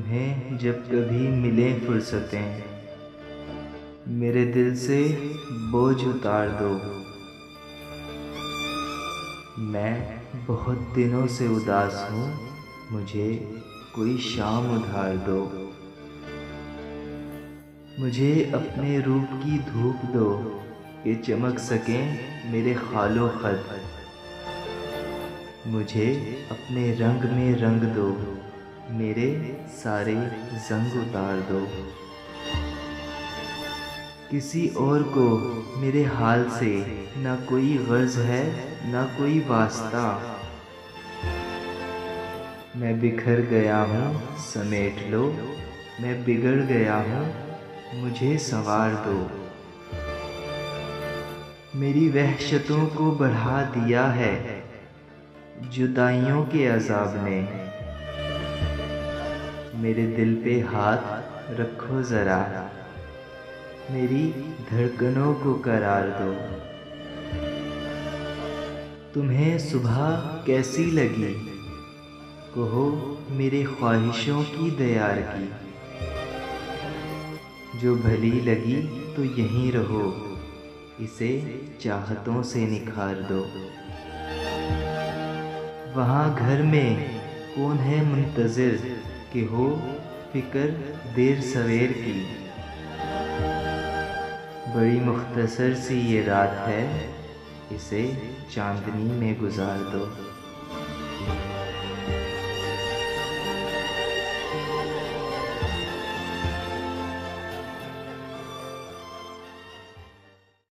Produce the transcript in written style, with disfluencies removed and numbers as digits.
तुम्हें जब कभी मिले फुर्सतें, मेरे दिल से बोझ उतार दो। मैं बहुत दिनों से उदास हूँ, मुझे कोई शाम उधार दो। मुझे अपने रूप की धूप दो कि चमक सकें मेरे खालो खत। मुझे अपने रंग में रंग दो, मेरे सारे जंग उतार दो। किसी और को मेरे हाल से ना कोई गर्ज है ना कोई वास्ता। मैं बिखर गया हूँ समेट लो, मैं बिगड़ गया हूँ मुझे संवार दो। मेरी वहशतों को बढ़ा दिया है जुदाइयों के अज़ाब ने। मेरे दिल पे हाथ रखो ज़रा, मेरी धड़कनों को करार दो। तुम्हें सुबह कैसी लगी, कहो मेरे ख्वाहिशों की दयार की। जो भली लगी तो यहीं रहो, इसे चाहतों से निखार दो। वहाँ घर में कौन है मुंतज़िर कि हो फिक्र देर सवेर की। बड़ी मुख्तसर सी ये रात है, इसे चांदनी में गुजार दो।